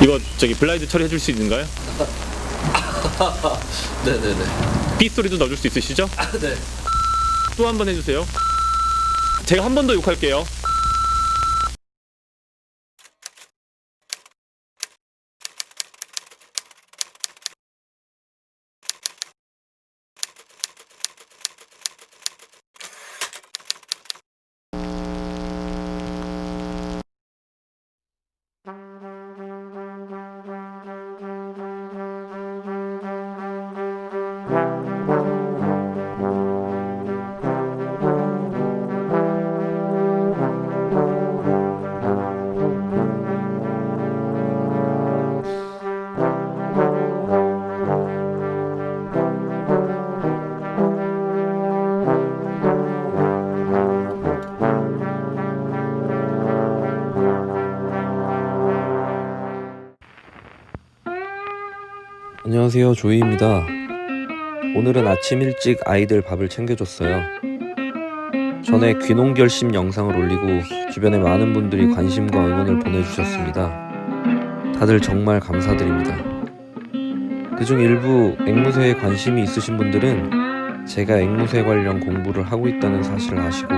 이거 저기 블라인드 처리해 줄 수 있는가요? 네네네. 삐 소리도 넣어줄 수 있으시죠? 네. 또 한 번 해주세요. 제가 한 번 더 욕할게요. 안녕하세요, 조이입니다. 오늘은 아침 일찍 아이들 밥을 챙겨줬어요. 전에 귀농결심 영상을 올리고 주변에 많은 분들이 관심과 응원을 보내주셨습니다. 다들 정말 감사드립니다. 그중 일부 앵무새에 관심이 있으신 분들은 제가 앵무새 관련 공부를 하고 있다는 사실을 아시고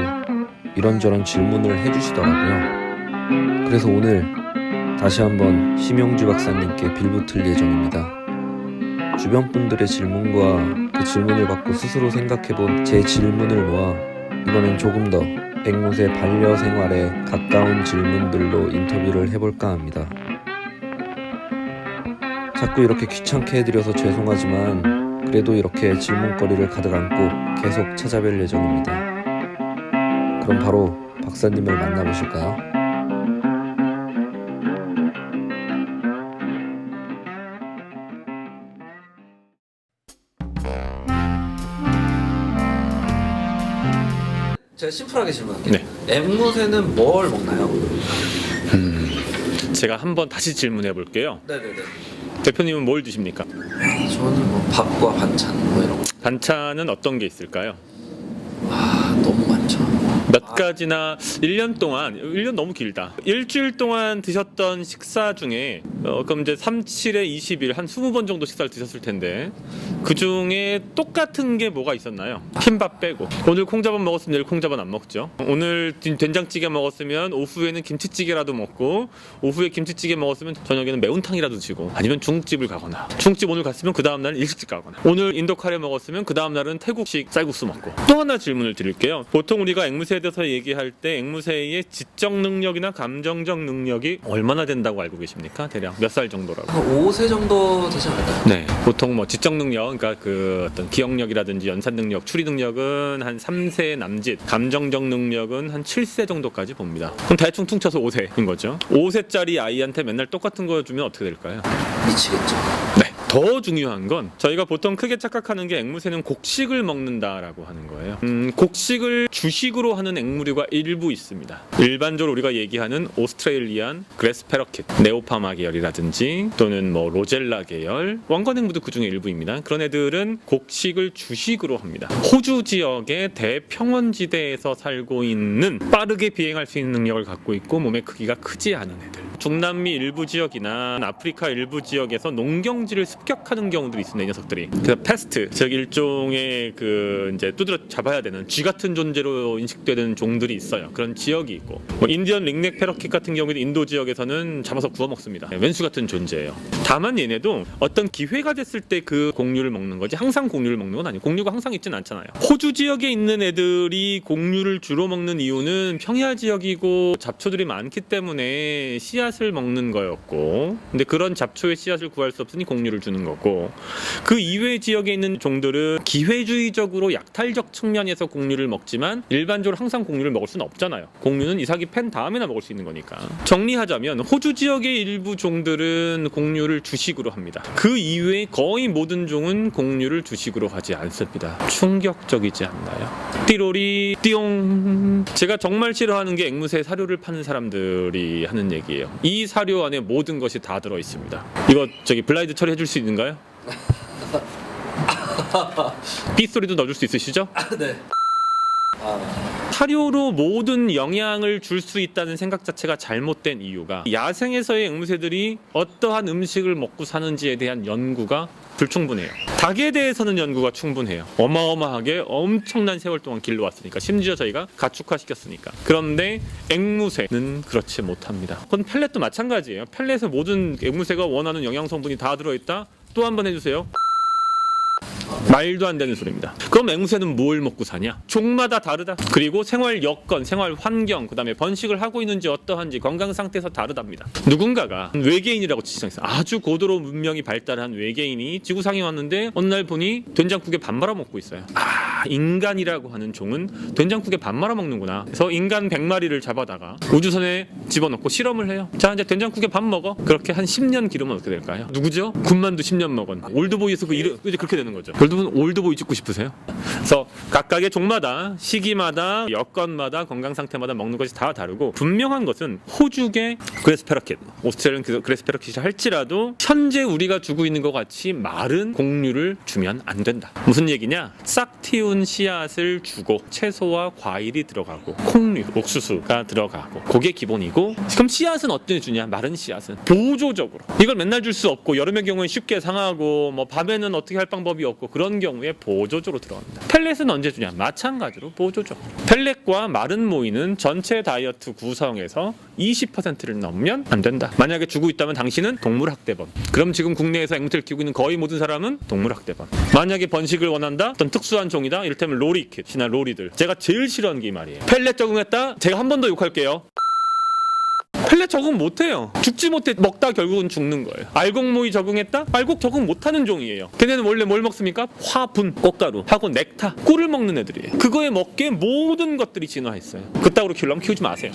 이런저런 질문을 해주시더라고요. 그래서 오늘 다시 한번 심영주 박사님께 빌붙을 예정입니다. 주변 분들의 질문과 그 질문을 받고 스스로 생각해본 제 질문을 모아 이번엔 조금 더 앵무새 반려 생활에 가까운 질문들로 인터뷰를 해볼까 합니다. 자꾸 이렇게 귀찮게 해드려서 죄송하지만 그래도 이렇게 질문거리를 가득 안고 계속 찾아뵐 예정입니다. 그럼 바로 박사님을 만나보실까요? 제가 심플하게 질문할게요. 네. 앵무새는 뭘 먹나요? 제가 한번 다시 질문해 볼게요. 네네네. 대표님은 뭘 드십니까? 저는 뭐 밥과 반찬 뭐 이런 거. 반찬은 어떤 게 있을까요? 너무 많죠. 몇 가지나 1년 동안, 1년 너무 길다. 일주일 동안 드셨던 식사 중에 그럼 이제 3, 7에 20일 한 20번 정도 식사를 드셨을 텐데 그 중에 똑같은 게 뭐가 있었나요? 흰밥 빼고. 오늘 콩자반 먹었으면 내일 콩자반 안 먹죠. 오늘 된장찌개 먹었으면 오후에는 김치찌개라도 먹고 오후에 김치찌개 먹었으면 저녁에는 매운탕이라도 지고 아니면 중국집을 가거나 중국집 오늘 갔으면 그 다음날은 일식집 가거나 오늘 인도 카레 먹었으면 그 다음날은 태국식 쌀국수 먹고. 또 하나 질문을 드릴게요. 보통 우리가 앵무새에 대해서 얘기할 때 앵무새의 지적 능력이나 감정적 능력이 얼마나 된다고 알고 계십니까? 대략 몇 살 정도라고? 한 5세 정도 되지 않을까요? 네, 보통 뭐 지적 능력, 그러니까 그 어떤 기억력이라든지 연산 능력, 추리 능력은 한 3세 남짓, 감정적 능력은 한 7세 정도까지 봅니다. 그럼 대충 퉁쳐서 5세인 거죠. 5세짜리 아이한테 맨날 똑같은 거 주면 어떻게 될까요? 미치겠죠. 네. 더 중요한 건 저희가 보통 크게 착각하는 게 앵무새는 곡식을 먹는다라고 하는 거예요. 곡식을 주식으로 하는 앵무류가 일부 있습니다. 일반적으로 우리가 얘기하는 오스트레일리안 그래스 패러킷, 네오파마 계열이라든지 또는 뭐 로젤라 계열, 왕관 앵무도 그 중에 일부입니다. 그런 애들은 곡식을 주식으로 합니다. 호주 지역의 대평원지대에서 살고 있는 빠르게 비행할 수 있는 능력을 갖고 있고 몸의 크기가 크지 않은 애들. 중남미 일부 지역이나 아프리카 일부 지역에서 농경지를 습격하는 경우들이 있습니다. 이 녀석들이. 그래서 패스트, 즉 일종의 그 이제 두드려 잡아야 되는 쥐 같은 존재로 인식되는 종들이 있어요. 그런 지역이 있고, 뭐 인디언 링넥 패러킷 같은 경우에도 인도 지역에서는 잡아서 구워 먹습니다. 왼수 같은 존재예요. 다만 얘네도 어떤 기회가 됐을 때 그 곡류를 먹는 거지 항상 곡류를 먹는 건 아니에요. 곡류가 항상 있진 않잖아요. 호주 지역에 있는 애들이 곡류를 주로 먹는 이유는 평야 지역이고 잡초들이 많기 때문에 씨앗을 먹는 거였고, 근데 그런 잡초의 씨앗을 구할 수 없으니 곡류를 주는 거고, 그 이외 지역에 있는 종들은 기회주의적으로 약탈적 측면에서 곡류를 먹지만 일반적으로 항상 곡류를 먹을 수는 없잖아요. 곡류는 이삭이 팬 다음에나 먹을 수 있는 거니까. 정리하자면 호주 지역의 일부 종들은 곡류를 주식으로 합니다. 그 이외에 거의 모든 종은 곡류를 주식으로 하지 않습니다. 충격적이지 않나요? 띠로리 띠용. 제가 정말 싫어하는 게 앵무새 사료를 파는 사람들이 하는 얘기예요. 이 사료 안에 모든 것이 다 들어 있습니다. 이거 저기 블라인드 처리 해줄 수 있는가요? 삐 소리도 넣어줄 수 있으시죠? 네. 사료로 모든 영양을 줄 수 있다는 생각 자체가 잘못된 이유가 야생에서의 앵무새들이 어떠한 음식을 먹고 사는지에 대한 연구가 불충분해요. 닭에 대해서는 연구가 충분해요. 어마어마하게 엄청난 세월 동안 길러왔으니까, 심지어 저희가 가축화시켰으니까. 그런데 앵무새는 그렇지 못합니다. 그건 펠렛도 마찬가지예요. 펠렛에 모든 앵무새가 원하는 영양 성분이 다 들어있다? 또 한 번 해주세요. 말도 안 되는 소리입니다. 그럼 앵무새는 뭘 먹고 사냐? 종마다 다르다. 그리고 생활 여건, 생활 환경, 그 다음에 번식을 하고 있는지 어떠한지, 건강 상태에서 다르답니다. 누군가가 외계인이라고 지칭했어요. 아주 고도로 문명이 발달한 외계인이 지구상에 왔는데 어느 날 보니 된장국에 밥 말아 먹고 있어요. 인간이라고 하는 종은 된장국에 밥 말아 먹는구나. 그래서 인간 100마리를 잡아다가 우주선에 집어넣고 실험을 해요. 자, 이제 된장국에 밥 먹어. 그렇게 한 10년 기르면 어떻게 될까요? 누구죠? 군만두 10년 먹은 올드보이에서 이제 그렇게 되는 거죠. 여러분 올드보이 찍고 싶으세요? 그래서 각각의 종마다, 시기마다, 여건마다, 건강 상태마다 먹는 것이 다 다르고, 분명한 것은 호주계 그레스 패러킷, 오스트레일리안 그레스 패러킷이 할지라도 현재 우리가 주고 있는 것 같이 마른 곡류를 주면 안 된다. 무슨 얘기냐? 싹 틔운 씨앗을 주고 채소와 과일이 들어가고 콩류, 옥수수가 들어가고, 그게 기본이고, 그럼 씨앗은 어떻게 주냐? 마른 씨앗은 보조적으로. 이걸 맨날 줄 수 없고, 여름의 경우에 쉽게 상하고, 뭐 밤에는 어떻게 할 방법이 없고, 그런 경우에 보조적으로 들어갑니다. 펠렛은 언제 주냐? 마찬가지로 보조적으로. 펠렛과 마른 모이는 전체 다이어트 구성에서 20%를 넘으면 안 된다. 만약에 주고 있다면 당신은 동물학대범. 그럼 지금 국내에서 앵무새를 키우고 있는 거의 모든 사람은 동물학대범. 만약에 번식을 원한다? 어떤 특수한 종이다? 이를테면 로리킷이나 로리들. 제가 제일 싫어하는 게 이 말이에요. 펠렛 적응했다? 제가 한 번 더 욕할게요. 펠렛 적응 못해요. 죽지 못해. 먹다 결국은 죽는 거예요. 알곡모이 적응했다? 알곡 적응 못하는 종이에요. 걔네는 원래 뭘 먹습니까? 화분, 꽃가루 하고 넥타, 꿀을 먹는 애들이에요. 그거에 먹기에 모든 것들이 진화했어요. 그따구로 키우려면 키우지 마세요.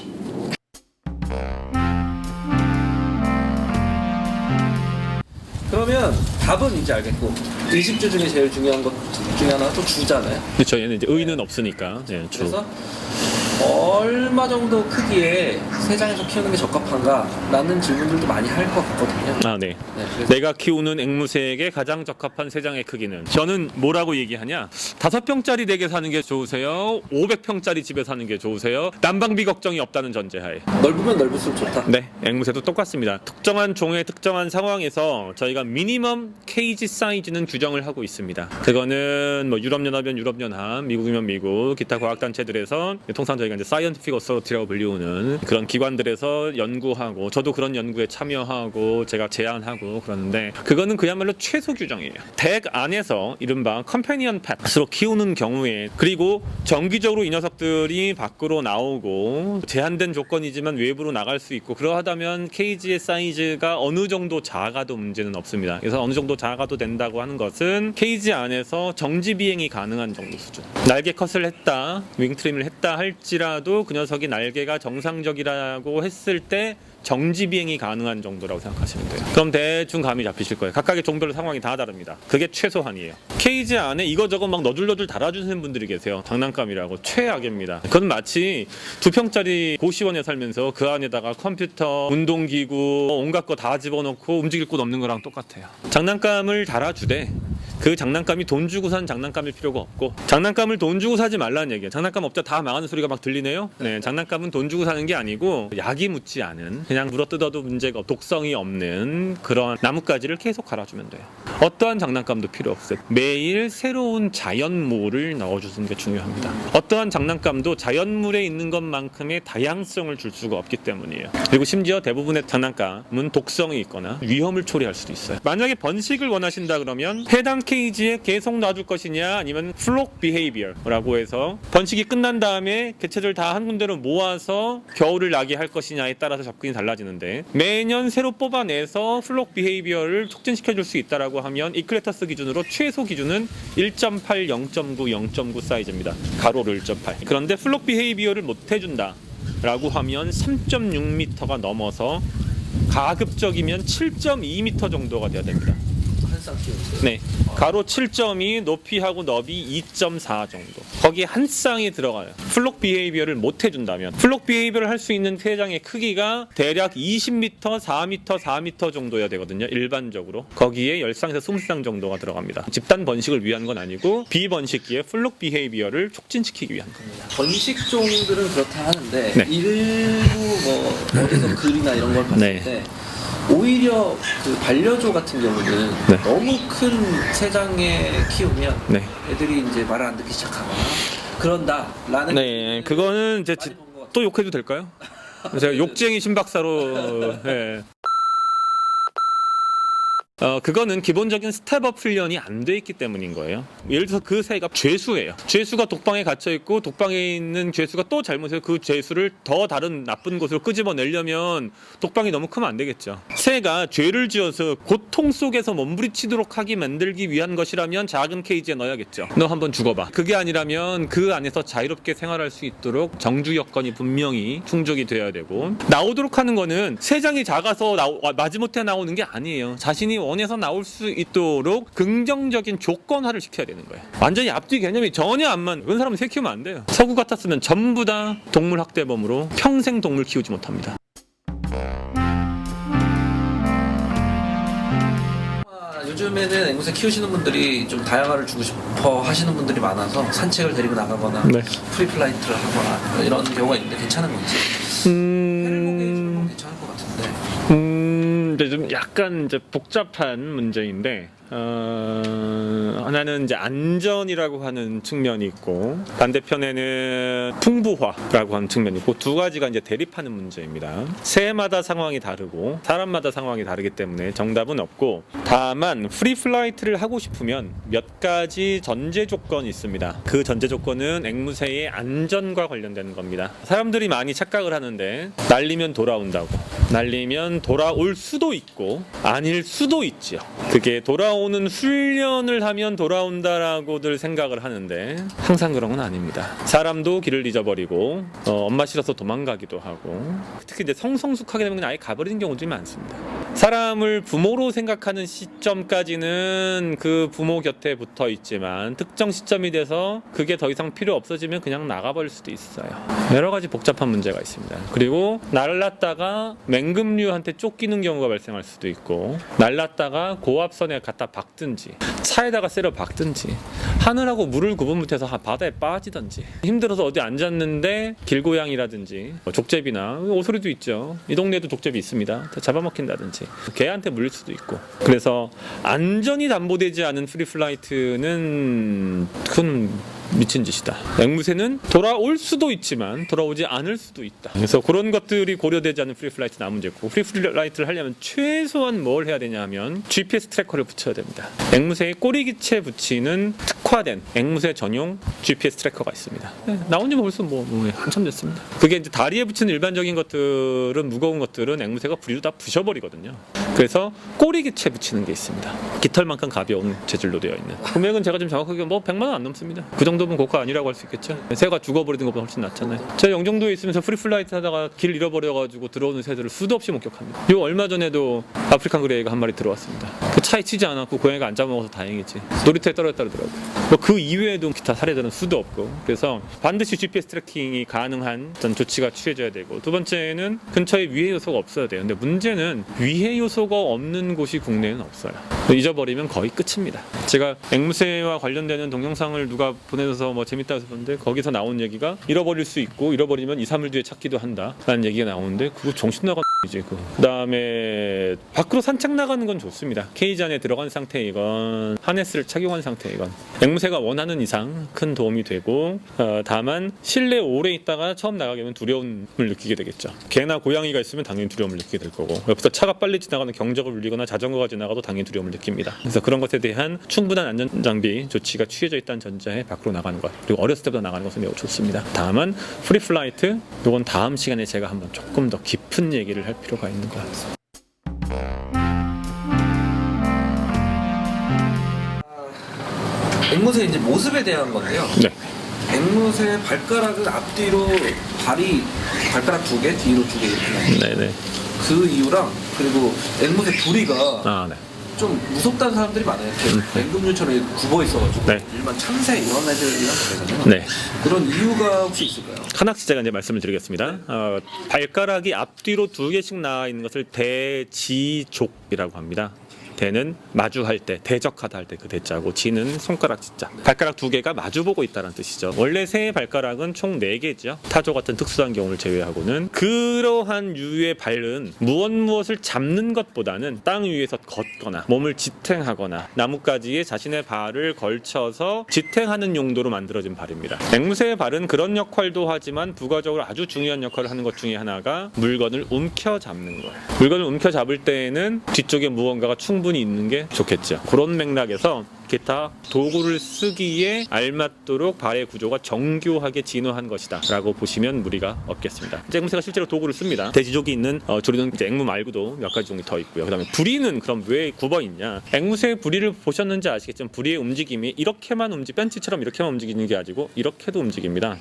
그러면 답은 이제 알겠고, 의식주 중에 제일 중요한 것 중에 하나가 또 주잖아요. 그렇죠. 얘는 이제 의는 없으니까. 네, 주. 그래서 얼마 정도 크기의 세장에서 키우는 게 적합한가라는 질문들도 많이 할 것 같거든요. 아, 네. 네, 그래서 내가 키우는 앵무새에게 가장 적합한 세장의 크기는, 저는 뭐라고 얘기하냐? 5평짜리 댁에 사는 게 좋으세요? 500평짜리 집에 사는 게 좋으세요? 난방비 걱정이 없다는 전제하에. 넓으면 넓을수록 좋다. 네, 앵무새도 똑같습니다. 특정한 종의 특정한 상황에서 저희가 미니멈 케이지 사이즈는 규정을 하고 있습니다. 그거는 뭐 유럽연합이면 유럽연합, 미국이면 미국, 기타 과학단체들에서, 통상 저희가 이제 사이언티픽 어서리티라고 불리우는 그런 기관들에서 연구하고, 저도 그런 연구에 참여하고 제가 제안하고 그러는데, 그거는 그야말로 최소 규정이에요. 댁 안에서 이른바 컴패니언 펫으로 키우는 경우에, 그리고 정기적으로 이 녀석들이 밖으로 나오고 제한된 조건이지만 외부로 나갈 수 있고, 그러하다면 케이지의 사이즈가 어느 정도 작아도 문제는 없습니다. 그래서 어느 정도 작아도 된다고 하는 것은 케이지 안에서 정지 비행이 가능한 정도 수준. 날개 컷을 했다, 윙 트림을 했다 할지라도 그 녀석이 날개가 정상적이라고 했을 때 정지 비행이 가능한 정도라고 생각하시면 돼요. 그럼 대충 감이 잡히실 거예요. 각각의 종별로 상황이 다 다릅니다. 그게 최소한이에요. 케이지 안에 이거저거 막 너둘너둘 달아주시는 분들이 계세요. 장난감이라고. 최악입니다. 그건 마치 2평짜리 고시원에 살면서 그 안에다가 컴퓨터, 운동기구, 온갖 거 다 집어넣고 움직일 곳 없는 거랑 똑같아요. 장난감을 달아주되 그 장난감이 돈 주고 산 장난감일 필요가 없고, 장난감을 돈 주고 사지 말라는 얘기예요. 장난감 업자 다 망하는 소리가 막 들리네요. 네, 장난감은 돈 주고 사는 게 아니고 약이 묻지 않은, 그냥 물어뜯어도 문제가 독성이 없는 그런 나뭇가지를 계속 갈아주면 돼요. 어떠한 장난감도 필요 없어요. 매일 새로운 자연물을 넣어주는 게 중요합니다. 어떠한 장난감도 자연물에 있는 것만큼의 다양성을 줄 수가 없기 때문이에요. 그리고 심지어 대부분의 장난감은 독성이 있거나 위험을 초래할 수도 있어요. 만약에 번식을 원하신다 그러면 해당 케이지에 계속 놔둘 것이냐, 아니면 플록 비헤이비어라고 해서 번식이 끝난 다음에 개체들 다 한 군데로 모아서 겨울을 나게 할 것이냐에 따라서 접근이 달라지는데, 매년 새로 뽑아내서 플록 비헤이비어를 촉진시켜줄 수 있다라고 하면 이클레터스 기준으로 최소 기준은 1.8, 0.9, 0.9 사이즈입니다. 가로로 1.8. 그런데 플록 비헤이비어를 못 해준다 라고 하면 3.6m가 넘어서 가급적이면 7.2m 정도가 돼야 됩니다. 한 쌍 키우는데요. 네. 가로 7.2, 높이하고 너비 2.4 정도. 거기에 한 쌍이 들어가요. 플록 비헤이비어를 못 해준다면. 플록 비헤이비어를 할 수 있는 세장의 크기가 대략 20m, 4m, 4m 정도여야 되거든요. 일반적으로. 거기에 10쌍에서 20쌍 정도가 들어갑니다. 집단 번식을 위한 건 아니고 비번식기의 플록 비헤이비어를 촉진시키기 위한 겁니다. 번식종들은 그렇다 하는데 네. 일부 뭐 어디서 글이나 이런 걸 봤을 네. 때 오히려 그 반려조 같은 경우는 네. 너무 큰 세장에 키우면 네. 애들이 이제 말을 안 듣기 시작하거나 그런다라는 네. 그거는 이제 많이 본것 같아요. 또 욕해도 될까요? 제가 욕쟁이 신박사로 예. 그거는 기본적인 스텝업 훈련이 안 돼 있기 때문인 거예요. 예를 들어서 그 새가 죄수예요. 죄수가 독방에 갇혀 있고 독방에 있는 죄수가 또 잘못해서 그 죄수를 더 다른 나쁜 곳으로 끄집어내려면 독방이 너무 크면 안 되겠죠. 새가 죄를 지어서 고통 속에서 몸부리치도록 하게 만들기 위한 것이라면 작은 케이지에 넣어야겠죠. 너 한번 죽어봐. 그게 아니라면 그 안에서 자유롭게 생활할 수 있도록 정주 여건이 분명히 충족이 돼야 되고, 나오도록 하는 거는 세장이 작아서 마지못해 나오는 게 아니에요. 자신이 원해서 나올 수 있도록 긍정적인 조건화를 시켜야 되는 거예요. 완전히 앞뒤 개념이 전혀 안 맞는 그런 사람은 새 키우면 안 돼요. 서구 같았으면 전부 다 동물 학대범으로 평생 동물 키우지 못합니다. 요즘에는 앵무새 키우시는 분들이 좀 다양화를 주고 싶어 하시는 분들이 많아서 산책을 데리고 나가거나 네. 프리플라이트를 하거나 이런 경우가 있는데 괜찮은 건지 해를 보기에 좀 괜찮을 것 같은데 이제 좀 약간 이제 복잡한 문제인데, 하나는 이제 안전이라고 하는 측면이 있고, 반대편에는 풍부화라고 하는 측면이 있고, 두 가지가 이제 대립하는 문제입니다. 새마다 상황이 다르고 사람마다 상황이 다르기 때문에 정답은 없고, 다만 프리플라이트를 하고 싶으면 몇 가지 전제 조건이 있습니다. 그 전제 조건은 앵무새의 안전과 관련되는 겁니다. 사람들이 많이 착각을 하는데 날리면 돌아온다고, 날리면 돌아올 수도 있고 아닐 수도 있죠. 그게 돌아오는 훈련을 하면 돌아온다라고들 생각을 하는데 항상 그런 건 아닙니다. 사람도 길을 잊어버리고 엄마 싫어서 도망가기도 하고, 특히 이제 성성숙하게 되면 그냥 아예 가버리는 경우들이 많습니다. 사람을 부모로 생각하는 시점까지는 그 부모 곁에 붙어 있지만 특정 시점이 돼서 그게 더 이상 필요 없어지면 그냥 나가버릴 수도 있어요. 여러 가지 복잡한 문제가 있습니다. 그리고 날랐다가 맹금류한테 쫓기는 경우가 발생할 수도 있고, 날랐다가 고압선에 갖다 박든지 차에다가 세려 박든지 하늘하고 물을 구분 못해서 바다에 빠지든지, 힘들어서 어디 앉았는데 길고양이라든지 족제비나 오소리도 있죠. 이 동네에도 족제비 있습니다. 잡아먹힌다든지 개한테 물릴 수도 있고. 그래서 안전이 담보되지 않은 프리플라이트는 큰 미친 짓이다. 앵무새는 돌아올 수도 있지만 돌아오지 않을 수도 있다. 그래서 그런 것들이 고려되지 않은 프리플라이트는 안 문제고, 프리플라이트를 하려면 최소한 뭘 해야 되냐 하면 GPS 트래커를 붙여야 됩니다. 앵무새의 꼬리기체에 붙이는 특화된 앵무새 전용 GPS 트래커가 있습니다. 나온 지 벌써 한참 됐습니다. 그게 이제 다리에 붙이는 일반적인 것들은, 무거운 것들은 앵무새가 부리로 다 부셔버리거든요. 그래서 꼬리기체에 붙이는 게 있습니다. 깃털만큼 가벼운 재질로 되어 있는. 금액은 제가 좀 정확하게 100만 원 안 넘습니다. 그 정도면 고가 아니라고 할 수 있겠죠. 새가 죽어버리는 것보다 훨씬 낫잖아요. 제가 영종도에 있으면서 프리플라이트 하다가 길 잃어버려가지고 들어오는 새들을 수도 없이 목격합니다. 요 얼마 전에도 아프리칸 그레이가 한 마리 들어왔습니다. 그 차에 치지 않았고 고양이가 안 잡아먹어서 다행이지. 놀이터에 떨어졌다 그러더라고요. 그 이외에도 기타 사례들은 수도 없고, 그래서 반드시 GPS 트래킹이 가능한 어떤 조치가 취해져야 되고, 두 번째는 근처에 위해 요소가 없어야 돼요. 근데 문제는 위해 요소가 없는 곳이 국내에는 없어요. 잊어버리면 거의 끝입니다. 제가 앵무새와 관련되는 동영상을 누가 보내줘서 재밌다고 해서 봤는데, 거기서 나온 얘기가 잃어버릴 수 있고 잃어버리면 2, 3일 뒤에 찾기도 한다 라는 얘기가 나오는데, 그거 정신 나간 이제 그 다음에 밖으로 산책 나가는 건 좋습니다. 케이지 안에 들어간 상태이건 하네스를 착용한 상태이건 앵무새가 원하는 이상 큰 도움이 되고, 다만 실내 오래 있다가 처음 나가게 되면 두려움을 느끼게 되겠죠. 개나 고양이가 있으면 당연히 두려움을 느끼게 될 거고, 옆에서 차가 빨리 지나가는 경적을 울리거나 자전거가 지나가도 당연히 두려움을 느낍니다. 그래서 그런 것에 대한 충분한 안전장비 조치가 취해져 있다는 전제에 밖으로 나가는 것, 그리고 어렸을 때부터 나가는 것은 매우 좋습니다. 다만 프리플라이트, 이건 다음 시간에 제가 한번 조금 더 깊은 얘기를 할 필요가 있는 것 같습니다. 앵무새 이제 모습에 대한 건데요. 네. 앵무새 발가락은 앞뒤로 발가락 2개, 뒤로 2개 이렇게 나요. 네네. 그 이유랑, 그리고 앵무새 부리가 아, 네. 좀 무섭다는 사람들이 많아요. 이렇게 맹금류처럼 굽어 있어가지고 네. 일반 참새 이런 애들이랑 다르잖아요. 네. 그런 이유가 혹시 있을까요? 하나씩 제가 이제 말씀을 드리겠습니다. 발가락이 앞뒤로 2개씩 나와 있는 것을 대지족이라고 합니다. 대는 마주할 때, 대적하다 할 때 그 대자고, 지는 손가락 지자. 발가락 2개가 마주보고 있다는 뜻이죠. 원래 새의 발가락은 총 4개죠. 타조 같은 특수한 경우를 제외하고는. 그러한 유의 발은 무엇을 잡는 것보다는 땅 위에서 걷거나 몸을 지탱하거나 나뭇가지에 자신의 발을 걸쳐서 지탱하는 용도로 만들어진 발입니다. 앵무새의 발은 그런 역할도 하지만 부가적으로 아주 중요한 역할을 하는 것 중에 하나가 물건을 움켜잡는 거예요. 물건을 움켜잡을 때에는 뒤쪽에 무언가가 충분히 있는 게 좋겠죠. 그런 맥락에서 기타 도구를 쓰기에 알맞도록 발의 구조가 정교하게 진화한 것이다 라고 보시면 무리가 없겠습니다. 앵무새가 실제로 도구를 씁니다. 대지족이 있는 조리는 이제 앵무 말고도 몇 가지 종이 더 있고요. 그 다음에 부리는 그럼 왜 굽어 있냐? 앵무새의 부리를 보셨는지 아시겠지만 부리의 움직임이 이렇게만 벤치처럼 이렇게만 움직이는 게 아니고 이렇게도 움직입니다.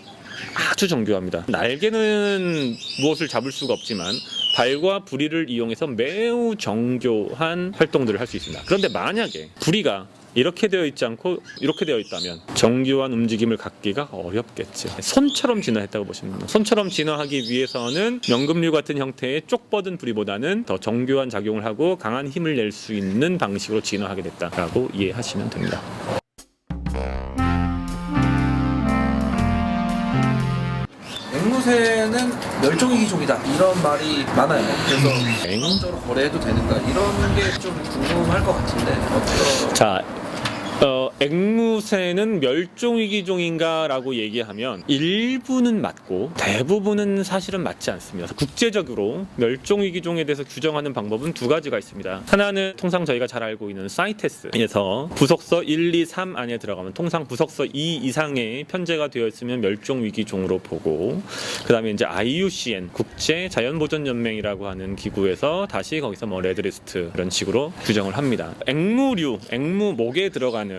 아주 정교합니다. 날개는 무엇을 잡을 수가 없지만 발과 부리를 이용해서 매우 정교한 활동들을 할 수 있습니다. 그런데 만약에 부리가 이렇게 되어 있지 않고 이렇게 되어 있다면 정교한 움직임을 갖기가 어렵겠죠. 손처럼 진화했다고 보시면 됩니다. 손처럼 진화하기 위해서는 명금류 같은 형태의 쪽 뻗은 부리보다는 더 정교한 작용을 하고 강한 힘을 낼 수 있는 방식으로 진화하게 됐다라고 이해하시면 됩니다. 앵무새는 멸종위기종이다 이런 말이 많아요. 그래서 인간적으로 거래해도 되는가 이런 게 좀 궁금할 것 같은데 어떤... 자, 앵무새는 멸종위기종인가라고 얘기하면 일부는 맞고 대부분은 사실은 맞지 않습니다. 그래서 국제적으로 멸종위기종에 대해서 규정하는 방법은 2가지가 있습니다. 하나는 통상 저희가 잘 알고 있는 사이테스에서 부속서 1, 2, 3 안에 들어가면 통상 부속서 2 이상의 편제가 되어 있으면 멸종위기종으로 보고, 그 다음에 이제 IUCN 국제자연보전연맹이라고 하는 기구에서 다시 거기서 뭐 레드리스트 이런 식으로 규정을 합니다. 앵무목에 들어가는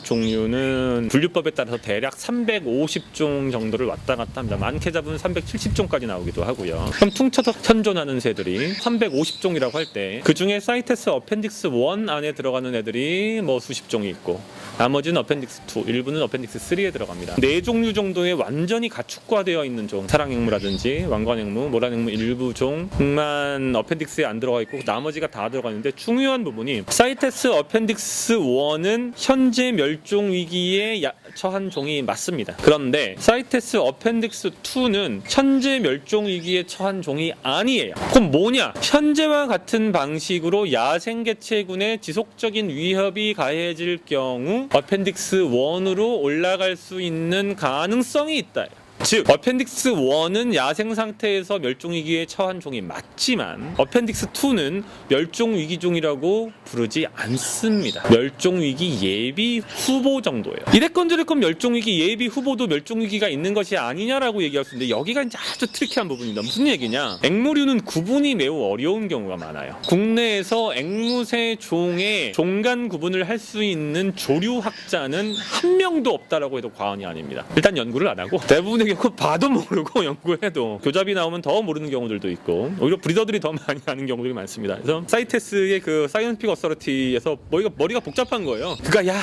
종류는 분류법에 따라서 대략 350종 정도를 왔다 갔다 합니다. 많게 잡으면 370종까지 나오기도 하고요. 그럼 퉁쳐서 현존하는 새들이 350종이라고 할 때 그 중에 사이테스 어펜딕스 1 안에 들어가는 애들이 뭐 수십 종이 있고 나머지는 어펜딕스 2, 일부는 어펜딕스 3에 들어갑니다. 4종류 정도의 완전히 가축화되어 있는 종, 사랑앵무라든지 왕관앵무, 모란앵무 일부 종만 어펜딕스에 안 들어가 있고 나머지가 다 들어가 있는데, 중요한 부분이 사이테스 어펜딕스 1은 현재 멸종 위기에 처한 종이 맞습니다. 그런데 사이테스 어펜딕스 2는 현재 멸종 위기에 처한 종이 아니에요. 그럼 뭐냐? 현재와 같은 방식으로 야생 개체군의 지속적인 위협이 가해질 경우 어펜딕스 1으로 올라갈 수 있는 가능성이 있다. 즉 어펜딕스 1은 야생 상태에서 멸종위기에 처한 종이 맞지만 어펜딕스 2는 멸종위기종이라고 부르지 않습니다. 멸종위기 예비 후보 정도예요. 이래건 저래건 멸종위기 예비 후보도 멸종위기가 있는 것이 아니냐라고 얘기할 수 있는데, 여기가 이제 아주 트리키한 부분입니다. 무슨 얘기냐? 앵무류는 구분이 매우 어려운 경우가 많아요. 국내에서 앵무새 종의 종간 구분을 할 수 있는 조류학자는 한 명도 없다라고 해도 과언이 아닙니다. 일단 연구를 안 하고, 대부분의 경우 봐도 모르고 연구해도 교잡이 나오면 더 모르는 경우들도 있고, 오히려 브리더들이 더 많이 아는 경우들이 많습니다. 그래서 사이테스의 그 사이언티픽 어서리티에서 머리가 복잡한 거예요. 그러니까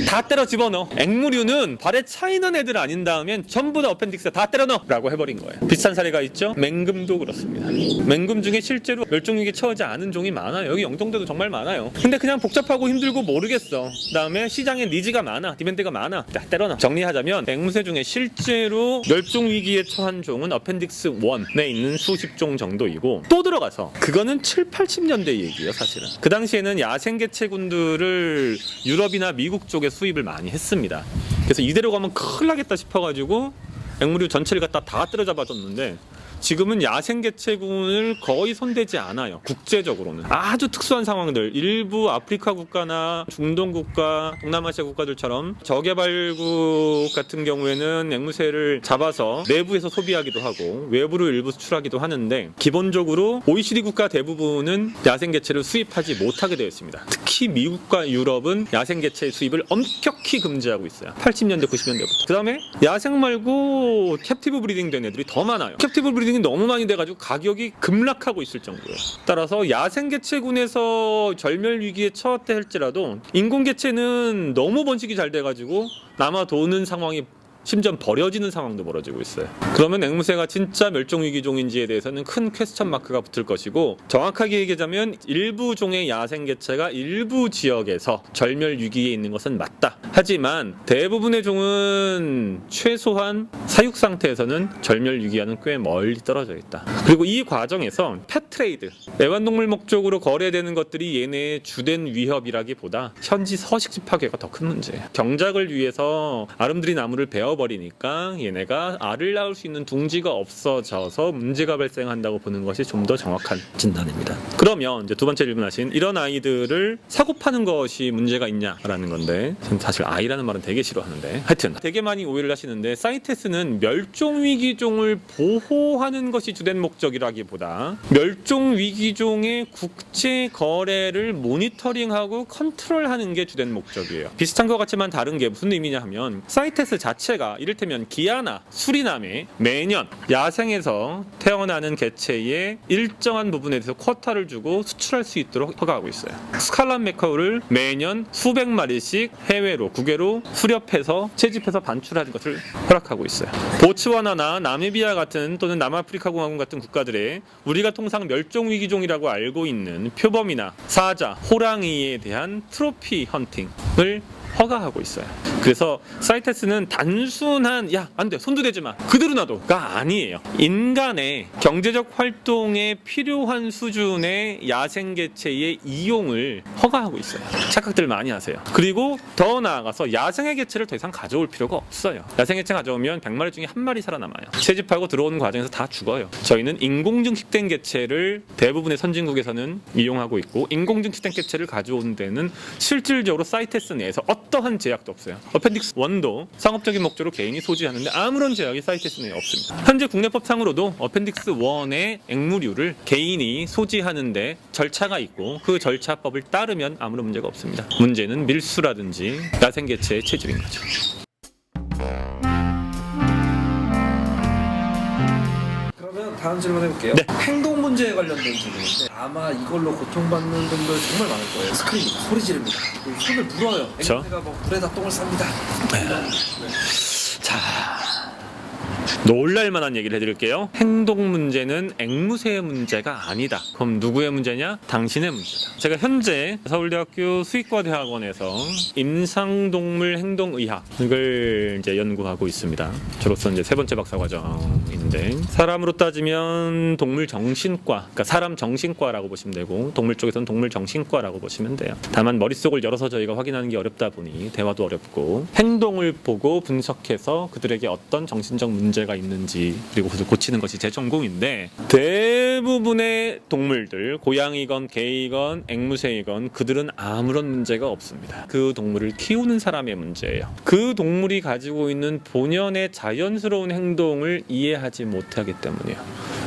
다 때려 집어넣어. 앵무류는 발에 차 있는 애들 아닌 다음엔 전부 다 어펜딕스에 다 때려 넣어 라고 해버린 거예요. 비슷한 사례가 있죠. 맹금도 그렇습니다. 맹금 중에 실제로 멸종위기에 처하지 않은 종이 많아요. 여기 영동대도 정말 많아요. 근데 그냥 복잡하고 힘들고 모르겠어. 그다음에 시장에 니즈가 많아, 디맨드가 많아, 다 때려 넣어. 정리하자면 앵무새 중에 실제로 멸종위기에 처한 종은 어펜딕스 1에 있는 수십 종 정도이고, 또 들어가서 그거는 7, 80년대 얘기예요. 사실은 그 당시에는 야생 개체군들을 유럽이나 미국 쪽에 수입을 많이 했습니다. 그래서 이대로 가면 큰일 나겠다 싶어가지고 앵무류 전체를 갖다 다 때려잡아줬는데, 지금은 야생 개체군을 거의 손대지 않아요. 국제적으로는 아주 특수한 상황들, 일부 아프리카 국가나 중동 국가, 동남아시아 국가들처럼 저개발국 같은 경우에는 앵무새를 잡아서 내부에서 소비하기도 하고 외부로 일부 수출하기도 하는데, 기본적으로 OECD 국가 대부분은 야생 개체를 수입하지 못하게 되어 있습니다. 특히 미국과 유럽은 야생 개체 수입을 엄격히 금지하고 있어요. 80년대, 90년대부터. 그 다음에 야생 말고 캡티브 브리딩 된 애들이 더 많아요. 캡티브 브리딩 인브리딩이 너무 많이 돼가지고 가격이 급락하고 있을 정도예요. 따라서 야생개체군에서 절멸 위기에 처했다 할지라도 인공개체는 너무 번식이 잘 돼가지고 남아도는 상황이 심지어 버려지는 상황도 벌어지고 있어요. 그러면 앵무새가 진짜 멸종위기종인지에 대해서는 큰 퀘스천 마크가 붙을 것이고, 정확하게 얘기하자면 일부 종의 야생개체가 일부 지역에서 절멸 위기에 있는 것은 맞다. 하지만 대부분의 종은 최소한 사육 상태에서는 절멸 위기와는 꽤 멀리 떨어져 있다. 그리고 이 과정에서 펫트레이드, 애완동물 목적으로 거래되는 것들이 얘네의 주된 위협이라기보다 현지 서식지 파괴가 더 큰 문제예요. 경작을 위해서 아름드리 나무를 베어버리니까 얘네가 알을 낳을 수 있는 둥지가 없어져서 문제가 발생한다고 보는 것이 좀 더 정확한 진단입니다. 그러면 이제 두 번째 질문하신 이런 아이들을 사고 파는 것이 문제가 있냐라는 건데, 저는 사실 아이라는 말은 되게 싫어하는데, 하여튼 되게 많이 오해를 하시는데, 사이테스는 멸종위기종을 보호하는 것이 주된 목적이라기보다 멸종위기종의 국제 거래를 모니터링하고 컨트롤하는 게 주된 목적이에요. 비슷한 것 같지만 다른 게 무슨 의미냐 하면, 사이테스 자체가 이를테면 기아나, 수리남에 매년 야생에서 태어나는 개체의 일정한 부분에 대해서 쿼타를 주고 수출할 수 있도록 허가하고 있어요. 스칼렛 매커우를 매년 수백 마리씩 해외로, 국외로 수렵해서 채집해서 반출하는 것을 허락하고 있어요. 보츠와나나 나미비아 같은, 또는 남아프리카 공화국 같은 국가들의 우리가 통상 멸종위기종이라고 알고 있는 표범이나 사자, 호랑이에 대한 트로피 헌팅을 허가하고 있어요. 그래서 사이테스는 단순한 야 안돼 손도 대지 마 그대로 놔둬가 아니에요. 인간의 경제적 활동에 필요한 수준의 야생개체의 이용을 허가하고 있어요. 착각들 많이 하세요. 그리고 더 나아가서 야생의 개체를 더 이상 가져올 필요가 없어요. 야생개체 가져오면 100마리 중에 1마리 살아남아요. 채집하고 들어오는 과정에서 다 죽어요. 저희는 인공증식된 개체를 대부분의 선진국에서는 이용하고 있고, 인공증식된 개체를 가져오는 데는 실질적으로 사이테스 내에서 어떠한 제약도 없어요. 어펜딕스 1도 상업적인 목적으로 개인이 소지하는데 아무런 제약이 사이테스 내에 없습니다. 현재 국내법상으로도 어펜딕스 1의 앵무류를 개인이 소지하는데 절차가 있고, 그 절차법을 따르면 아무런 문제가 없습니다. 문제는 밀수라든지 야생개체의 채집인 거죠. 그러면 다음 질문 해볼게요. 네. 행동 문제에 관련된 질문인데, 아마 이걸로 고통받는 분들 정말 많을 거예요. 스크린, 소리 지릅니다. 그리고 손을 물어요. 그쵸? 앵무새가 뭐 물에다 똥을 쌉니다. 자, 놀랄만한 얘기를 해드릴게요. 행동 문제는 앵무새의 문제가 아니다. 그럼 누구의 문제냐? 당신의 문제다. 제가 현재 서울대학교 수의과대학원에서 임상동물 행동의학을 이제 연구하고 있습니다. 저로서 이제 3번째 박사과정인데, 사람으로 따지면 동물 정신과, 그러니까 사람 정신과라고 보시면 되고, 동물 쪽에서는 동물 정신과라고 보시면 돼요. 다만 머릿속을 열어서 저희가 확인하는 게 어렵다 보니 대화도 어렵고, 행동을 보고 분석해서 그들에게 어떤 정신적 문제가 있는지, 그리고 그것을 고치는 것이 제 전공인데, 대부분의 동물들, 고양이건 개이건 앵무새이건 그들은 아무런 문제가 없습니다. 그 동물을 키우는 사람의 문제예요. 그 동물이 가지고 있는 본연의 자연스러운 행동을 이해하지 못하기 때문이에요.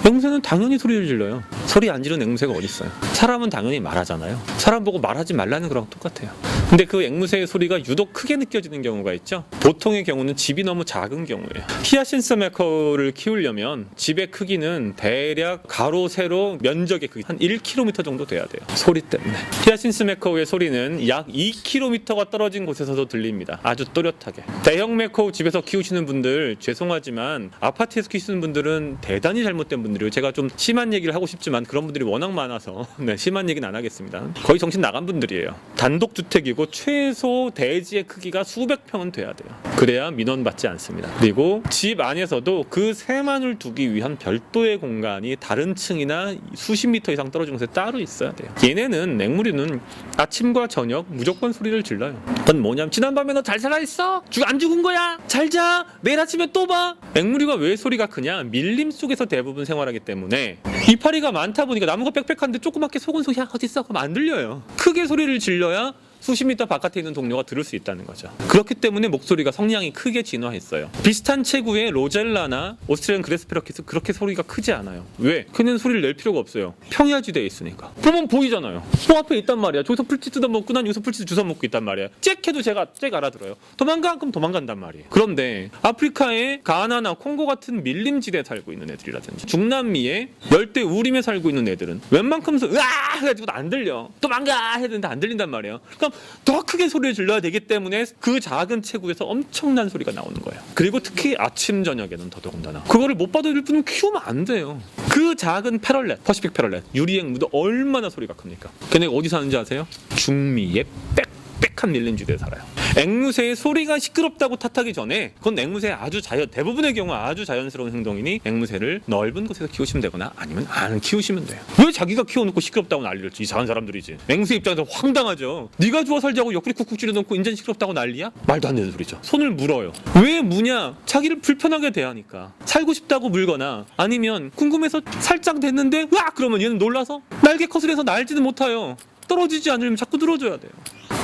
앵무새는 당연히 소리를 질러요. 소리 안 지르는 앵무새가 어디 있어요? 사람은 당연히 말하잖아요. 사람 보고 말하지 말라는 거랑 똑같아요. 근데 그 앵무새의 소리가 유독 크게 느껴지는 경우가 있죠. 보통의 경우는 집이 너무 작은 경우예요. 히아신스 매커우를 키우려면 집의 크기는 대략 가로 세로 면적의 크기 한 1km 정도 돼야 돼요. 소리 때문에. 히아신스 매커우의 소리는 약 2km가 떨어진 곳에서도 들립니다. 아주 또렷하게. 대형 매커우 집에서 키우시는 분들 죄송하지만, 아파트에서 키우시는 분들은 대단히 잘못된 분들이에요. 제가 좀 심한 얘기를 하고 싶지만 그런 분들이 워낙 많아서 심한 얘기는 안 하겠습니다. 거의 정신 나간 분들이에요. 단독주택이고 최소 대지의 크기가 수백 평은 돼야 돼요. 그래야 민원받지 않습니다. 그리고 집 안에서도 그 새만을 두기 위한 별도의 공간이 다른 층이나 수십 미터 이상 떨어진 곳에 따로 있어야 돼요. 얘네는, 앵무리는 아침과 저녁 무조건 소리를 질러요. 그건 뭐냐면, 지난밤에 너 잘 살아있어? 안 죽은 거야? 잘 자? 내일 아침에 또 봐? 앵무리가 왜 소리가 크냐? 밀림 속에서 대부분 생활하기 때문에 이파리가 많다 보니까 나무가 빽빽한데 조그맣게 소곤소리 어딨어? 그럼 안 들려요. 크게 소리를 질러야 수십 미터 바깥에 있는 동료가 들을 수 있다는 거죠. 그렇기 때문에 목소리가 성량이 크게 진화했어요. 비슷한 체구의 로젤라나 오스트레일리안 그래스페러키스 그렇게 소리가 크지 않아요. 왜? 걔는 소리를 낼 필요가 없어요. 평야지대에 있으니까. 보면 보이잖아요. 앞에 있단 말이야. 저기서 풀치 뜯어먹고 난 여기서 풀치 주워 먹고 있단 말이야. 짹 해도 잭 알아들어요. 도망가? 그럼 도망간단 말이에요. 그런데 아프리카의 가나나 콩고 같은 밀림지대에 살고 있는 애들이라든지 중남미의 열대 우림에 살고 있는 애들은 웬만큼서 으아 해가지고 안 들려. 도망가 해야 되는데 안 들린단 말이에요. 그럼 더 크게 소리를 질러야 되기 때문에 그 작은 체구에서 엄청난 소리가 나오는 거예요. 그리고 특히 아침 저녁에는 더더군다나 그거를 못 받아들일 뿐이면 키우면 안 돼요. 그 작은 패럴렛, 퍼시픽 패럴렛, 유리앵무도 얼마나 소리가 큽니까? 걔네가 어디 사는지 아세요? 중미의 빽빽한 밀림지대에 살아요. 앵무새의 소리가 시끄럽다고 탓하기 전에 그건 앵무새의 대부분의 경우 아주 자연스러운 행동이니 앵무새를 넓은 곳에서 키우시면 되거나 아니면 안 키우시면 돼요. 왜 자기가 키워놓고 시끄럽다고 난리를 치? 이상한 사람들이지. 앵무새 입장에서 황당하죠. 네가 좋아 살자고 옆구리 쿡쿡 찌르놓고 인젠 시끄럽다고 난리야? 말도 안 되는 소리죠. 손을 물어요. 왜 무냐? 자기를 불편하게 대하니까. 살고 싶다고 물거나 아니면 궁금해서 살짝 됐는데 으악! 그러면 얘는 놀라서 날개 컷을 해서 날지는 못해요. 떨어지지 않으면 자꾸 늘어줘야 돼요.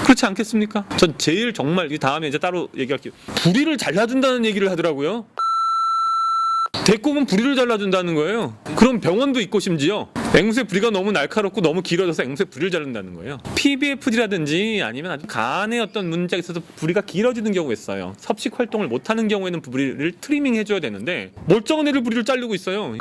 그렇지 않겠습니까? 전 제일 정말 이 다음에 이제 따로 얘기할게요. 부리를 잘라준다는 얘기를 하더라고요. 대꼬면 부리를 잘라준다는 거예요. 그럼 병원도 있고 심지어 앵무새 부리가 너무 날카롭고 너무 길어져서 앵무새 부리를 자른다는 거예요. PBFD라든지 아니면 아주 간의 어떤 문제가 있어서 부리가 길어지는 경우가 있어요. 섭식 활동을 못하는 경우에는 부리를 트리밍 해줘야 되는데 멀쩡한 애를 부리를 자르고 있어요.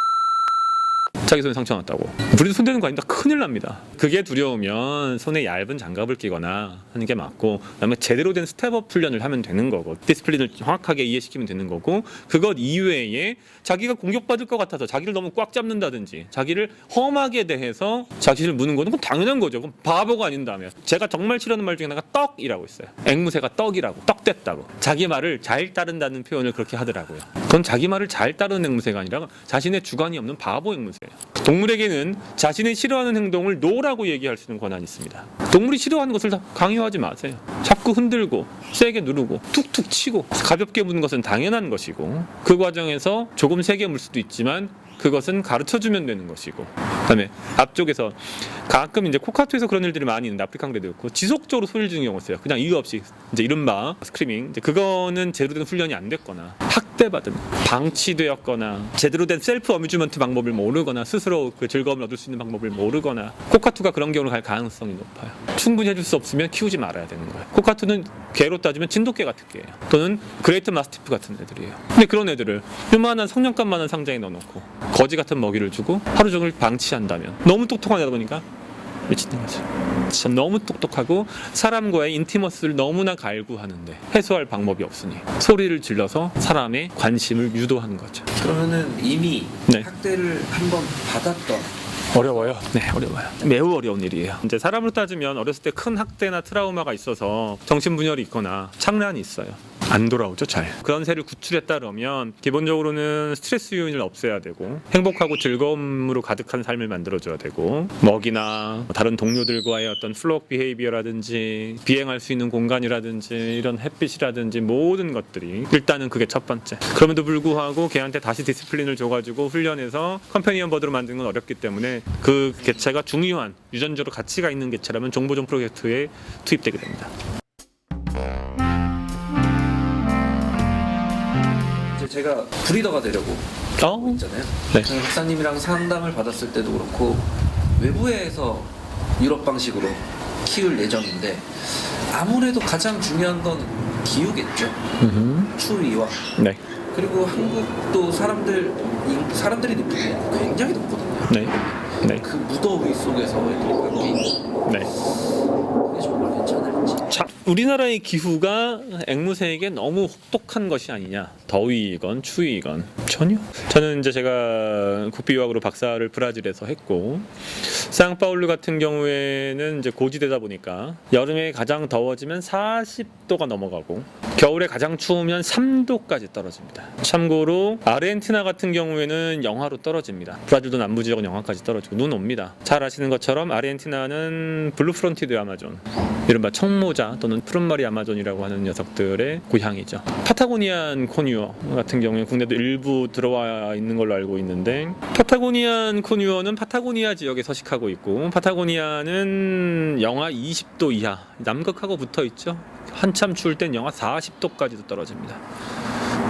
자기 손에 상처 났다고. 부리도 손대는 거 아닙니다. 큰일 납니다. 그게 두려우면 손에 얇은 장갑을 끼거나 하는 게 맞고 그다음에 제대로 된 스텝업 훈련을 하면 되는 거고 디스플린을 정확하게 이해시키면 되는 거고 그것 이외에 자기가 공격받을 것 같아서 자기를 너무 꽉 잡는다든지 자기를 험하게 대해서 자기를 무는 거는 당연한 거죠. 그럼 바보가 아닌다면 제가 정말 싫어하는 말 중에 하나가 떡이라고 있어요. 앵무새가 떡이라고 떡됐다고 자기 말을 잘 따른다는 표현을 그렇게 하더라고요. 그건 자기 말을 잘 따르는 앵무새가 아니라 자신의 주관이 없는 바보 앵무새예요. 동물에게는 자신이 싫어하는 행동을 노라고 얘기할 수 있는 권한이 있습니다. 동물이 싫어하는 것을 다 강요하지 마세요. 자꾸 흔들고 세게 누르고 툭툭 치고 가볍게 무는 것은 당연한 것이고 그 과정에서 조금 세게 물 수도 있지만 그것은 가르쳐주면 되는 것이고 그다음에 앞쪽에서 가끔 이제 코카투에서 그런 일들이 많이 있는데 아프리칸 그레도 있고 지속적으로 소리를 지르는 경우가 있어요. 그냥 이유 없이 이제 이른바 스크리밍 이제 그거는 제대로 된 훈련이 안 됐거나 학대받은 방치되었거나 제대로 된 셀프 어뮤즈먼트 방법을 모르거나 스스로 그 즐거움을 얻을 수 있는 방법을 모르거나 코카투가 그런 경우를 갈 가능성이 높아요. 충분히 해줄 수 없으면 키우지 말아야 되는 거예요. 코카투는 개로 따지면 진돗개 같은 개예요. 또는 그레이트 마스티프 같은 애들이에요. 근데 그런 애들을 요만한 성냥감 많은 상자에 넣어놓고 거지 같은 먹이를 주고 하루 종일 방치한다면 너무 똑똑한 애다 보니까 미치는 거죠. 진짜 너무 똑똑하고 사람과의 인티머스를 너무나 갈구하는데 해소할 방법이 없으니 소리를 질러서 사람의 관심을 유도하는 거죠. 그러면은 이미 네. 학대를 한번 받았던 어려워요. 네, 어려워요. 매우 어려운 일이에요. 이제 사람으로 따지면 어렸을 때 큰 학대나 트라우마가 있어서 정신분열이 있거나 착란이 있어요. 안 돌아오죠, 잘. 그런 새를 구출했다 그러면 기본적으로는 스트레스 요인을 없애야 되고 행복하고 즐거움으로 가득한 삶을 만들어줘야 되고 먹이나 다른 동료들과의 어떤 플록 비헤이비어라든지 비행할 수 있는 공간이라든지 이런 햇빛이라든지 모든 것들이 일단은 그게 첫 번째. 그럼에도 불구하고 걔한테 다시 디스플린을 줘가지고 훈련해서 컴패니언 버드로 만드는 건 어렵기 때문에 그 개체가 중요한 유전적으로 가치가 있는 개체라면 종보존 프로젝트에 투입되게 됩니다. 제가 브리더가 되려고 있잖아요. 네. 저는 박사님이랑 상담을 받았을 때도 그렇고 외부에서 유럽 방식으로 키울 예정인데 아무래도 가장 중요한 건 기후겠죠. 추위와 네. 그리고 한국도 사람들이 느끼기에 굉장히 덥거든요. 네. 네. 그 무더위 속에서 애들이 감기 네. 그게 정말 괜찮을지. 자, 우리나라의 기후가 앵무새에게 너무 혹독한 것이 아니냐. 더위이건 추위이건 전혀. 저는 이제 제가 국비유학으로 박사를 브라질에서 했고 상파울루 같은 경우에는 이제 고지대다 보니까 여름에 가장 더워지면 40도가 넘어가고 겨울에 가장 추우면 3도까지 떨어집니다. 참고로 아르헨티나 같은 경우에는 영하로 떨어집니다. 브라질도 남부 지역은 영하까지 떨어지고 눈 옵니다. 잘 아시는 것처럼 아르헨티나는 블루프론티드 아마존, 이른바 청모자 또는 푸른머리 아마존이라고 하는 녀석들의 고향이죠. 파타고니안 코뉴어 같은 경우에 국내도 일부 일부 들어와 있는 걸로 알고 있는데, 파타고니안 코뉴어는 파타고니아 지역에 서식하고 있고, 파타고니아는 영하 20도 이하, 남극하고 붙어 있죠. 한참 추울 땐 영하 40도까지도 떨어집니다.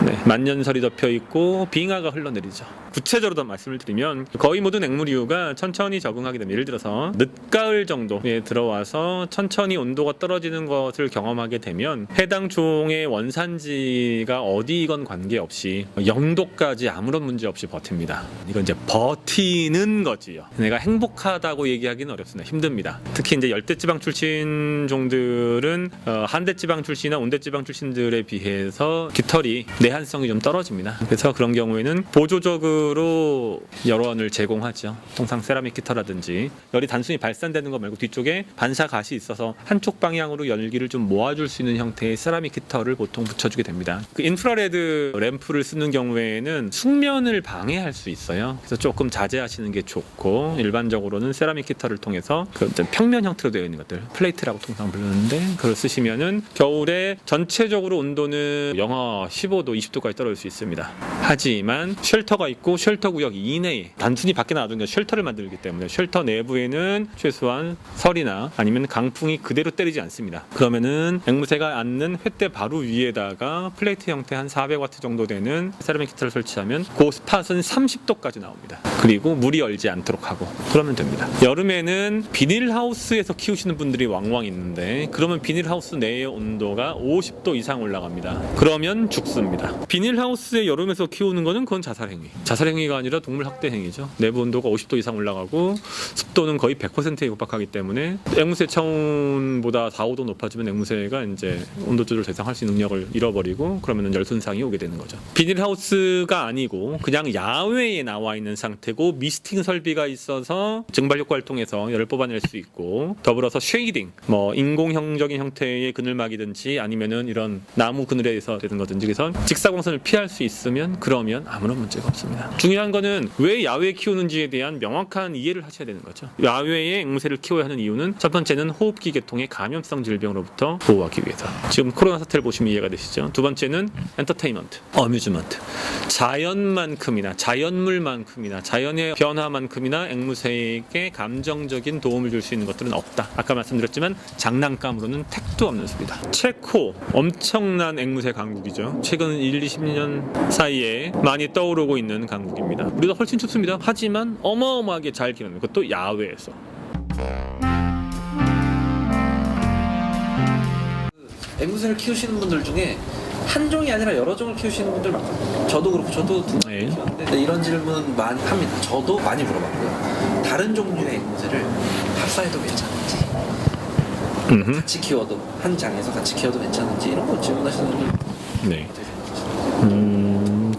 네, 만년설이 덮여 있고 빙하가 흘러내리죠. 구체적으로 더 말씀을 드리면 거의 모든 액무류가 천천히 적응하게 되면, 예를 들어서 늦가을 정도에 들어와서 천천히 온도가 떨어지는 것을 경험하게 되면 해당 종의 원산지가 어디건 관계없이 0도까지 아무런 문제 없이 버팁니다. 이건 이제 버티는 거지요. 내가 행복하다고 얘기하기는 어렵습니다. 힘듭니다. 특히 이제 열대지방 출신 종들은 한대지방 출신이나 온대지방 출신들에 비해서 깃털이 내한성이 좀 떨어집니다. 그래서 그런 경우에는 보조적으로 열원을 제공하죠. 통상 세라믹 깃털라든지 열이 단순히 발산되는 것 말고 뒤쪽에 반사갓이 있어서 한쪽 방향으로 열기를 좀 모아줄 수 있는 형태의 세라믹 깃털을 보통 붙여주게 됩니다. 그 인프라레드 램프를 쓰는 경우에는 숙면을 방해할 수 있어요. 그래서 조금 자제하시는 게 좋고, 일반적으로는 세라믹 깃털을 통해서 그 평면 형태로 되어 있는 것들, 플레이트라고 통상 부르는데, 그걸 쓰시면은 겨울에 전체적으로 온도는 영하 15도, 20도까지 떨어질 수 있습니다. 하지만 쉘터가 있고 쉘터 구역 이내에 단순히 밖에 놔두는 쉘터를 만들기 때문에 쉘터 내부에는 최소한 설이나 아니면 강풍이 그대로 때리지 않습니다. 그러면은 앵무새가 앉는 횃대 바로 위에다가 플레이트 형태 한 400W 정도 되는 세라믹 깃털을 설치하면 그 스팟은 30도까지 나옵니다. 그리고 물이 얼지 않도록 하고 그러면 됩니다. 여름에는 비닐하우스에서 키우시는 분들이 왕왕 있는데, 그러면 비닐하우스 내의 온도가 50도 이상 올라갑니다. 그러면 죽습니다. 비닐하우스에 여름에서 키우는 거는 그건 자살행위. 자살행위가 아니라 동물 학대행위죠. 내부 온도가 50도 이상 올라가고 습도는 거의 100%에 육박하기 때문에 앵무새 차원보다 4, 5도 높아지면 앵무새가 이제 온도 조절 더 이상 할 수 있는 능력을 잃어버리고, 그러면 열 손상이 오게 되는 거죠. 비닐하우스가 아니고 그냥 야외에 나와 있는 상태고 미스팅 설비가 있어서 증발 효과를 통해서 열을 뽑아낼 수 있고, 더불어서 쉐이딩, 뭐 인공형적인 형태의 그늘막이든지 아니면은 이런 나무 그늘에서 되는 거든지, 그래서 직사광선을 피할 수 있으면 그러면 아무런 문제가 없습니다. 중요한 거는 왜 야외에 키우는지에 대한 명확한 이해를 하셔야 되는 거죠. 야외에 앵무새를 키워야 하는 이유는 첫 번째는 호흡기 계통의 감염성 질병으로부터 보호하기 위해서. 지금 코로나 사태를 보시면 이해가 되시죠. 두 번째는 엔터테인먼트, 어뮤즈먼트. 자연만큼이나 자연물만큼이나 자연의 변화만큼이나 앵무새에게 감정적인 도움을 줄 수 있는 것들은 없다. 아까 말씀드렸지만 장난감으로는 택도 없는 소리다. 체코, 엄청난 앵무새 강국이죠. 최근 1, 20년 사이에 많이 떠오르고 있는 강국입니다. 우리가 훨씬 춥습니다. 하지만 어마어마하게 잘 기르는 것도 야외에서. 앵무새를 키우시는 분들 중에 한 종이 아니라 여러 종을 키우시는 분들 많거든요. 저도 그렇고, 저도 두 네. 키웠는데 이런 질문 많이 합니다. 저도 많이 물어봤고요. 다른 종류의 앵무새를 합사해도 괜찮은지, 같이 키워도, 한 장에서 같이 키워도 괜찮은지, 이런 거 질문하시는 분들 네.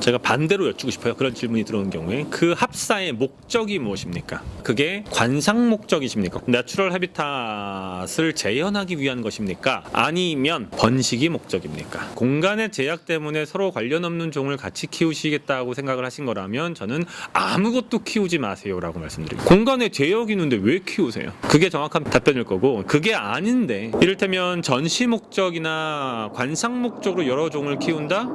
제가 반대로 여쭈고 싶어요. 그런 질문이 들어오는 경우에 그 합사의 목적이 무엇입니까? 그게 관상 목적이십니까? 내추럴 해비tat을 재현하기 위한 것입니까? 아니면 번식이 목적입니까? 공간의 제약 때문에 서로 관련 없는 종을 같이 키우시겠다고 생각을 하신 거라면 저는 아무것도 키우지 마세요라고 말씀드립니다. 공간에 제약이 있는데 왜 키우세요? 그게 정확한 답변일 거고, 그게 아닌데 이를테면 전시 목적이나 관상 목적으로 여러 종을 키운다?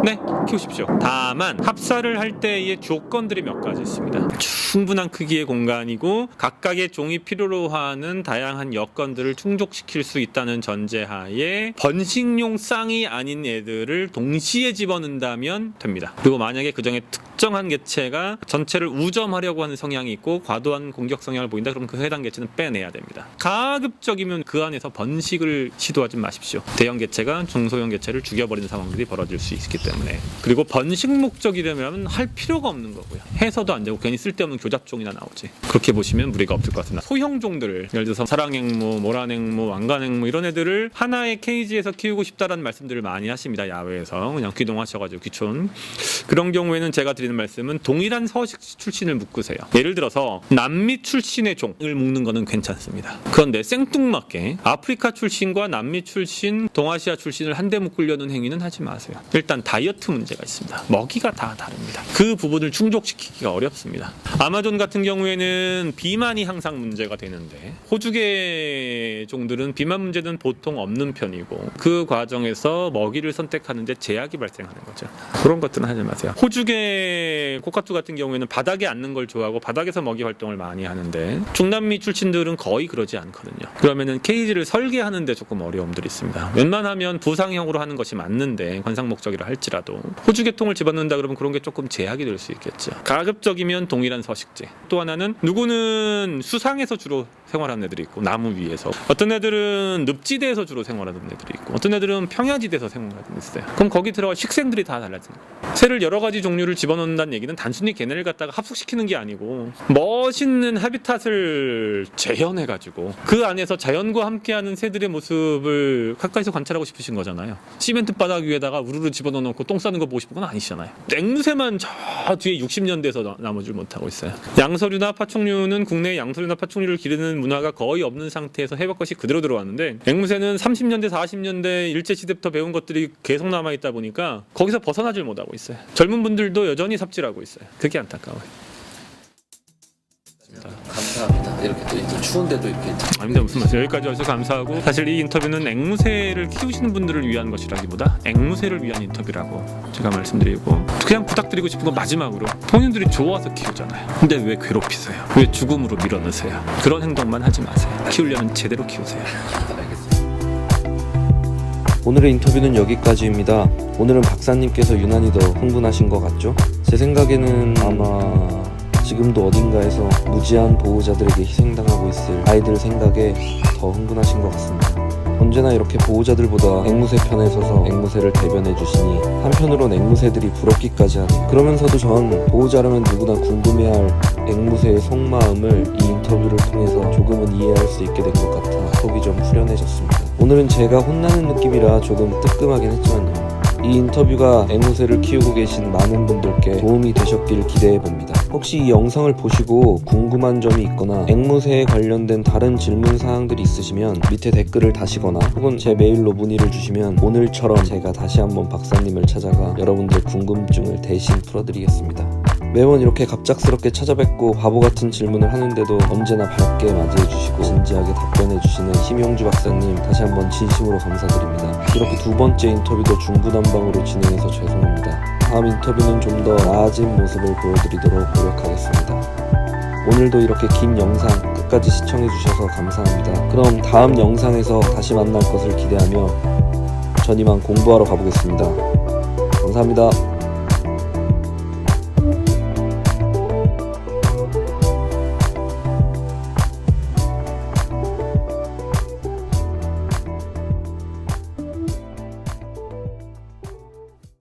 네, 키우십시오. 다만 합사를 할 때의 조건들이 몇 가지 있습니다. 충분한 크기의 공간이고 각각의 종이 필요로 하는 다양한 여건들을 충족시킬 수 있다는 전제하에 번식용 쌍이 아닌 애들을 동시에 집어넣는다면 됩니다. 그리고 만약에 그중에 특정한 개체가 전체를 우점하려고 하는 성향이 있고 과도한 공격 성향을 보인다, 그럼 그 해당 개체는 빼내야 됩니다. 가급적이면 그 안에서 번식을 시도하지 마십시오. 대형 개체가 중소형 개체를 죽여버리는 상황들이 벌어질 수 있기 때문에. 그리고 번식 목적이라면 할 필요가 없는 거고요. 해서도 안 되고 괜히 쓸데없는 교잡종이나 나오지. 그렇게 보시면 무리가 없을 것 같습니다. 소형종들을, 예를 들어서 사랑앵무, 모란앵무, 왕관앵무 이런 애들을 하나의 케이지에서 키우고 싶다라는 말씀들을 많이 하십니다. 야외에서 그냥 귀동하셔가지고 귀촌. 그런 경우에는 제가 드리는 드리는 말씀은 동일한 서식 출신을 묶으세요. 예를 들어서 남미 출신의 종을 묶는 거는 괜찮습니다. 그런데 생뚱맞게 아프리카 출신과 남미 출신, 동아시아 출신을 한데 묶으려는 행위는 하지 마세요. 일단 다이어트 문제가 있습니다. 먹이가 다 다릅니다. 그 부분을 충족시키기가 어렵습니다. 아마존 같은 경우에는 비만이 항상 문제가 되는데 호주계 종들은 비만 문제는 보통 없는 편이고 그 과정에서 먹이를 선택하는데 제약이 발생하는 거죠. 그런 것들은 하지 마세요. 호주계 코카투 같은 경우에는 바닥에 앉는 걸 좋아하고 바닥에서 먹이 활동을 많이 하는데 중남미 출신들은 거의 그러지 않거든요. 그러면은 케이지를 설계하는데 조금 어려움들이 있습니다. 웬만하면 부상형으로 하는 것이 맞는데 관상 목적이라 할지라도 호주계통을 집어넣는다 그러면 그런 게 조금 제약이 될 수 있겠죠. 가급적이면 동일한 서식지. 또 하나는 누구는 수상에서 주로 생활하는 애들이 있고 나무 위에서, 어떤 애들은 늪지대에서 주로 생활하는 애들이 있고, 어떤 애들은 평야지대에서 생활하는 애들이 있어요. 그럼 거기 들어갈 식생들이 다 달라지는 거예요. 새를 여러 가지 종류를 집어넣는다는 얘기는 단순히 걔네를 갖다가 합숙시키는 게 아니고 멋있는 하비탓을 재현해가지고 그 안에서 자연과 함께하는 새들의 모습을 가까이서 관찰하고 싶으신 거잖아요. 시멘트 바닥 위에다가 우르르 집어넣어놓고 똥 싸는 거 보고 싶은 건 아니시잖아요. 앵무새만 저 뒤에 60년 돼서 나머지를 못하고 있어요. 양서류나 파충류는 국내 양서류나 파충류를 기르는 문화가 거의 없는 상태에서 해외 것이 그대로 들어왔는데, 앵무새는 30년대 40년대 일제시대부터 배운 것들이 계속 남아있다 보니까 거기서 벗어나질 못하고 있어요. 젊은 분들도 여전히 삽질하고 있어요. 그게 안타까워요. 감사합니다. 이렇게 또 추운데도 이렇게 아닙니다. 무슨 말씀. 여기까지 와주셔서 감사하고, 사실 이 인터뷰는 앵무새를 키우시는 분들을 위한 것이라기보다 앵무새를 위한 인터뷰라고 제가 말씀드리고, 그냥 부탁드리고 싶은 건 마지막으로, 본인들이 좋아서 키우잖아요. 근데 왜 괴롭히세요? 왜 죽음으로 밀어넣으세요? 그런 행동만 하지 마세요. 키우려면 제대로 키우세요. 알겠습니다. 오늘의 인터뷰는 여기까지입니다. 오늘은 박사님께서 유난히 더 흥분하신 것 같죠? 제 생각에는 아마 지금도 어딘가에서 무지한 보호자들에게 희생당하고 있을 아이들 생각에 더 흥분하신 것 같습니다. 언제나 이렇게 보호자들보다 앵무새 편에 서서 앵무새를 대변해 주시니 한편으론 앵무새들이 부럽기까지 하네요. 그러면서도 전 보호자라면 누구나 궁금해할 앵무새의 속마음을 이 인터뷰를 통해서 조금은 이해할 수 있게 된 것 같아 속이 좀 후련해졌습니다. 오늘은 제가 혼나는 느낌이라 조금 뜨끔하긴 했지만요. 이 인터뷰가 앵무새를 키우고 계신 많은 분들께 도움이 되셨길 기대해봅니다. 혹시 이 영상을 보시고 궁금한 점이 있거나 앵무새에 관련된 다른 질문 사항들이 있으시면 밑에 댓글을 다시거나 혹은 제 메일로 문의를 주시면 오늘처럼 제가 다시 한번 박사님을 찾아가 여러분들의 궁금증을 대신 풀어드리겠습니다. 매번 이렇게 갑작스럽게 찾아뵙고 바보같은 질문을 하는데도 언제나 밝게 맞이해주시고 진지하게 답변해주시는 심용주 박사님, 다시 한번 진심으로 감사드립니다. 이렇게 두 번째 인터뷰도 중구난방으로 진행해서 죄송합니다. 다음 인터뷰는 좀 더 나아진 모습을 보여드리도록 노력하겠습니다. 오늘도 이렇게 긴 영상 끝까지 시청해주셔서 감사합니다. 그럼 다음 영상에서 다시 만날 것을 기대하며 전 이만 공부하러 가보겠습니다. 감사합니다.